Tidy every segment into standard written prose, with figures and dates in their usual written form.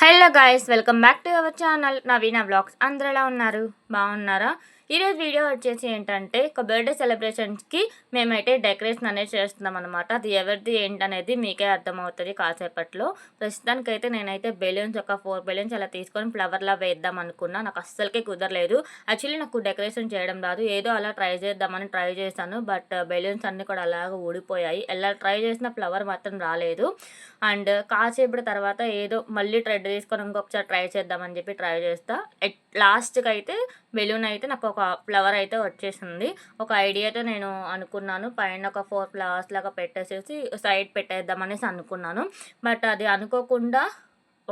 Hello guys, welcome back to our channel Naveena vlogs. అందరూ ఎలా ఉన్నారు? బాగున్నారా? ఈరోజు వీడియో వచ్చేసి ఏంటంటే ఒక బర్త్డే సెలబ్రేషన్స్కి మేమైతే డెకరేషన్ అనేది చేస్తున్నాం అనమాట. అది ఎవరిది ఏంటనేది మీకే అర్థమవుతుంది కాసేపట్లో. ప్రస్తుతానికైతే నేనైతే బెలూన్స్ ఒక 4 బెలూన్స్ అలా తీసుకొని ఫ్లవర్లా వేద్దాం అనుకున్నా. నాకు అస్సలకే కుదరలేదు. యాక్చువల్లీ నాకు డెకరేషన్ చేయడం రాదు. ఏదో అలా ట్రై చేద్దామని ట్రై చేశాను. బట్ బెలూన్స్ అన్నీ కూడా అలాగ ఊడిపోయాయి. ఎలా ట్రై చేసిన ఫ్లవర్ మాత్రం రాలేదు. అండ్ కాసేపటి తర్వాత ఏదో మళ్ళీ థ్రెడ్ తీసుకొని ఇంకొకసారి ట్రై చేద్దామని చెప్పి ట్రై చేస్తా. లాస్ట్కి అయితే బెలూన్ అయితే నాకు ఒక ఫ్లవర్ అయితే వచ్చేసింది. ఒక ఐడియాతో నేను అనుకున్నాను, పైన ఒక 4 ఫ్లవర్స్ లాగా పెట్టేసేసి సైడ్ పెట్టేద్దాం అనేసి అనుకున్నాను. బట్ అది అనుకోకుండా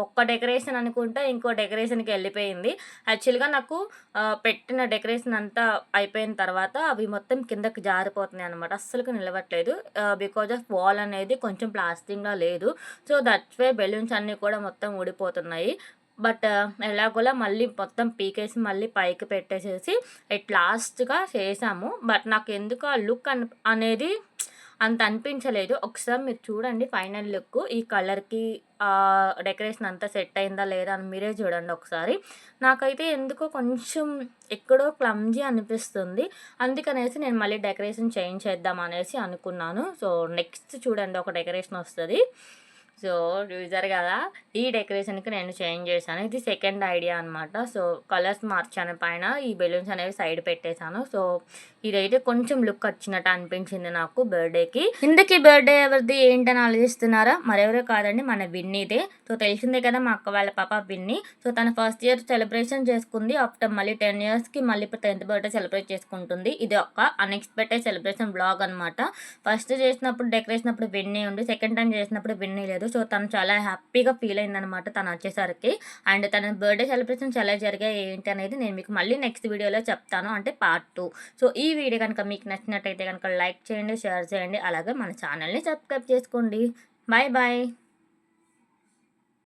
ఒక్క డెకరేషన్ అనుకుంటే ఇంకో డెకరేషన్కి వెళ్ళిపోయింది. యాక్చువల్గా నాకు పెట్టిన డెకరేషన్ అంతా అయిపోయిన తర్వాత అవి మొత్తం కిందకి జారిపోతున్నాయి అనమాట. అస్సలు నిలవట్లేదు. బికాజ్ ఆఫ్ వాల్ అనేది కొంచెం ప్లాస్టింగ్గా లేదు. సో దట్స్ వే బెలూన్స్ అన్నీ కూడా మొత్తం ఊడిపోతున్నాయి. బట్ ఎలాగోలా మళ్ళీ మొత్తం పీకేసి మళ్ళీ పైకి పెట్టేసేసి లాస్ట్గా చేసాము. బట్ నాకు ఎందుకు ఆ లుక్ అనేది అంత అనిపించలేదు. ఒకసారి మీరు చూడండి ఫైనల్ లుక్. ఈ కలర్కి డెకరేషన్ అంతా సెట్ అయిందా లేదా అని మీరే చూడండి ఒకసారి. నాకైతే ఎందుకో కొంచెం ఎక్కడో క్లమ్జీ అనిపిస్తుంది. అందుకనేసి నేను మళ్ళీ డెకరేషన్ చేంజ్ చేద్దాం అనేసి అనుకున్నాను. సో నెక్స్ట్ చూడండి ఒక డెకరేషన్ వస్తుంది. సో చూసారు కదా, ఈ డెకరేషన్కి నేను చేంజ్ చేశాను. ఇది సెకండ్ ఐడియా అనమాట. సో కలర్స్ మార్చాను, పైన ఈ బెలూన్స్ అనేవి సైడ్ పెట్టేశాను. సో ఇదైతే కొంచెం లుక్ వచ్చినట్టు అనిపించింది నాకు బర్త్డేకి. ఇందుకీ బర్త్డే ఎవరిది ఏంటని ఆలోచిస్తున్నారా? మరెవరో కాదండి, మన విన్నీదే. సో తెలిసిందే కదా, మా అక్క వాళ్ళ పాప విన్నీ. సో తన ఫస్ట్ ఇయర్ సెలబ్రేషన్ చేసుకుంది. ఆఫ్టర్ మళ్ళీ 10 yearsకి మళ్ళీ ఇప్పుడు 10th బర్త్డే సెలబ్రేట్ చేసుకుంటుంది. ఇది ఒక అన్ఎక్స్పెక్టెడ్ సెలబ్రేషన్ బ్లాగ్ అనమాట. ఫస్ట్ చేసినప్పుడు డెకరేషన్ అప్పుడు విన్నీ ఉంది, సెకండ్ టైం చేసినప్పుడు విన్నీ లేదు. సో తను చాలా హ్యాపీగా ఫీల్ అయిందనమాట తను వచ్చేసరికి. అండ్ తన బర్త్డే సెలబ్రేషన్స్ ఎలా జరిగాయి ఏంటి అనేది నేను మీకు మళ్ళీ నెక్స్ట్ వీడియోలో చెప్తాను, అంటే పార్ట్ 2. సో ఈ వీడియో కనుక మీకు నచ్చినట్టయితే కనుక లైక్ చేయండి, షేర్ చేయండి, అలాగే మన ఛానల్ని సబ్స్క్రైబ్ చేసుకోండి. Bye bye.